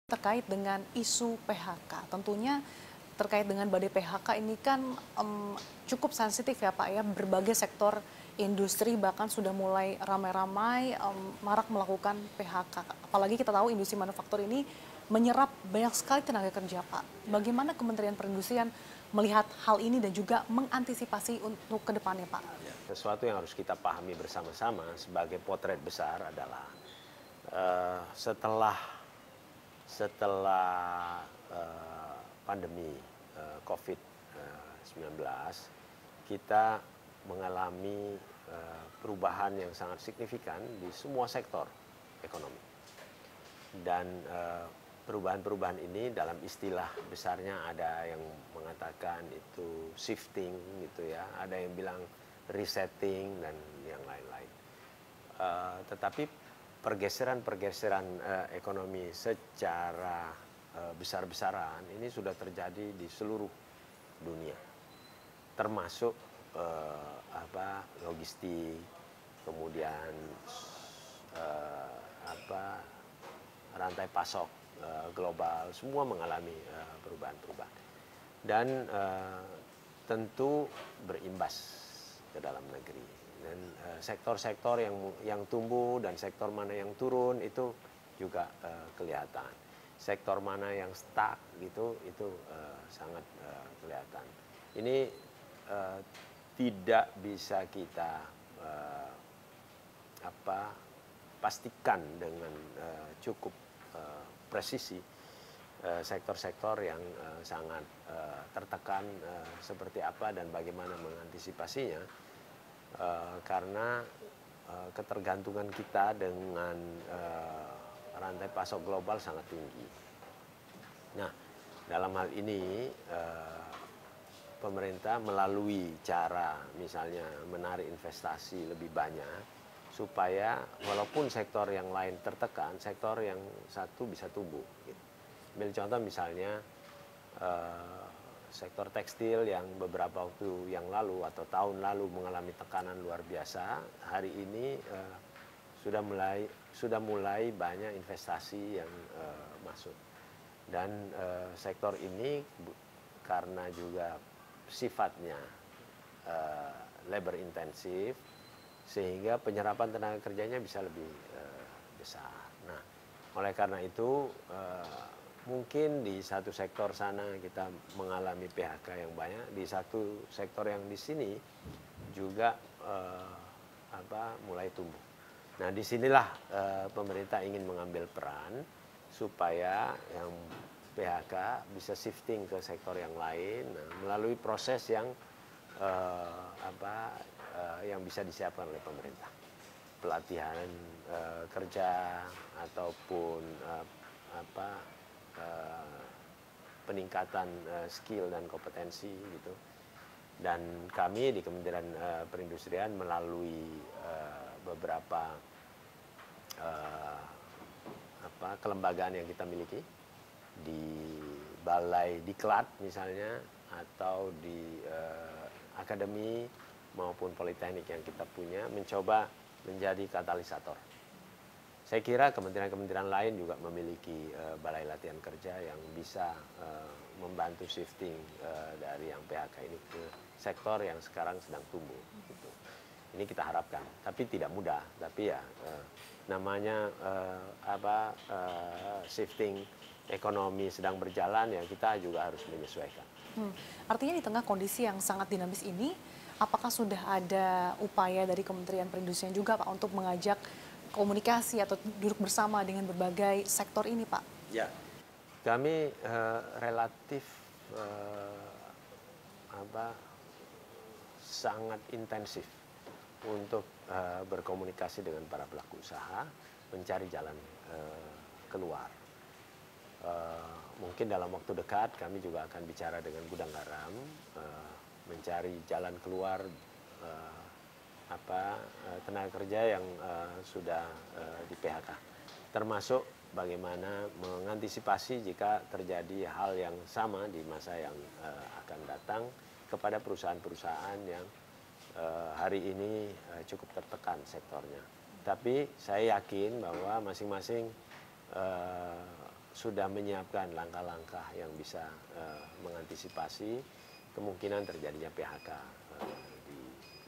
Terkait dengan isu PHK, tentunya terkait dengan badai PHK ini kan cukup sensitif ya Pak ya, berbagai sektor industri bahkan sudah mulai ramai-ramai marak melakukan PHK. Apalagi kita tahu industri manufaktur ini menyerap banyak sekali tenaga kerja Pak. Bagaimana Kementerian Perindustrian melihat hal ini dan juga mengantisipasi untuk ke depannya Pak? Sesuatu yang harus kita pahami bersama-sama sebagai potret besar adalah setelah pandemi COVID-19, kita mengalami perubahan yang sangat signifikan di semua sektor ekonomi. Dan perubahan-perubahan ini dalam istilah besarnya ada yang mengatakan itu shifting gitu ya, ada yang bilang resetting dan yang lain-lain. Tetapi pergeseran-pergeseran ekonomi secara besar-besaran ini sudah terjadi di seluruh dunia, termasuk logistik, kemudian rantai pasok global, semua mengalami perubahan-perubahan dan tentu berimbas ke dalam negeri. Dan sektor-sektor yang tumbuh dan sektor mana yang turun itu juga kelihatan. Sektor mana yang stuck gitu itu sangat kelihatan. Ini tidak bisa kita pastikan dengan cukup presisi sektor-sektor yang sangat tertekan seperti apa dan bagaimana mengantisipasinya, karena ketergantungan kita dengan rantai pasok global sangat tinggi. Nah, dalam hal ini pemerintah melalui cara misalnya menarik investasi lebih banyak supaya walaupun sektor yang lain tertekan, sektor yang satu bisa tumbuh. Ambil contoh misalnya sektor tekstil yang beberapa waktu yang lalu atau tahun lalu mengalami tekanan luar biasa, hari ini sudah mulai banyak investasi yang masuk. Dan sektor ini karena juga sifatnya labor intensif, sehingga penyerapan tenaga kerjanya bisa lebih besar. Nah, oleh karena itu mungkin di satu sektor sana kita mengalami PHK yang banyak, di satu sektor yang di sini juga mulai tumbuh. Nah, disinilah pemerintah ingin mengambil peran supaya yang PHK bisa shifting ke sektor yang lain, melalui proses yang yang bisa disiapkan oleh pemerintah, pelatihan kerja ataupun peningkatan skill dan kompetensi gitu. Dan kami di Kementerian Perindustrian melalui beberapa kelembagaan yang kita miliki di Balai Diklat misalnya, atau di akademi maupun politeknik yang kita punya, mencoba menjadi katalisator. Saya kira kementerian-kementerian lain juga memiliki balai latihan kerja yang bisa membantu shifting dari yang PHK ini ke sektor yang sekarang sedang tumbuh. Gitu. Ini kita harapkan, tapi tidak mudah. Tapi ya namanya shifting ekonomi sedang berjalan, ya kita juga harus menyesuaikan. Artinya di tengah kondisi yang sangat dinamis ini, apakah sudah ada upaya dari Kementerian Perindustrian juga Pak untuk mengajak komunikasi atau duduk bersama dengan berbagai sektor ini Pak? Ya, kami relatif sangat intensif untuk berkomunikasi dengan para pelaku usaha, mencari jalan keluar. Mungkin dalam waktu dekat kami juga akan bicara dengan gudang garam, mencari jalan keluar tenaga kerja yang sudah di PHK, termasuk bagaimana mengantisipasi jika terjadi hal yang sama di masa yang akan datang kepada perusahaan-perusahaan yang hari ini cukup tertekan sektornya. Tapi saya yakin bahwa masing-masing sudah menyiapkan langkah-langkah yang bisa mengantisipasi kemungkinan terjadinya PHK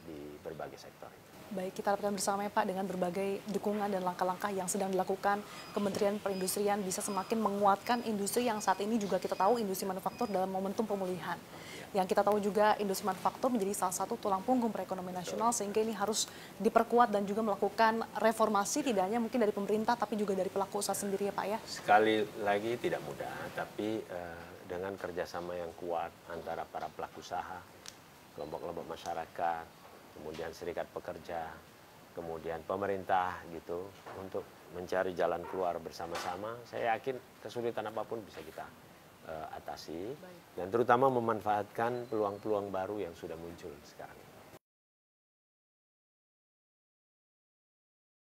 di berbagai sektor. Baik, kita harapkan bersama ya Pak, dengan berbagai dukungan dan langkah-langkah yang sedang dilakukan Kementerian Perindustrian bisa semakin menguatkan industri yang saat ini juga kita tahu industri manufaktur dalam momentum pemulihan. Yang kita tahu juga industri manufaktur menjadi salah satu tulang punggung perekonomian nasional, sehingga ini harus diperkuat dan juga melakukan reformasi tidak hanya mungkin dari pemerintah tapi juga dari pelaku usaha sendiri ya Pak ya. Sekali lagi tidak mudah, tapi dengan kerjasama yang kuat antara para pelaku usaha, kelompok-kelompok masyarakat, kemudian serikat pekerja, kemudian pemerintah gitu, untuk mencari jalan keluar bersama-sama, saya yakin kesulitan apapun bisa kita atasi, dan terutama memanfaatkan peluang-peluang baru yang sudah muncul sekarang.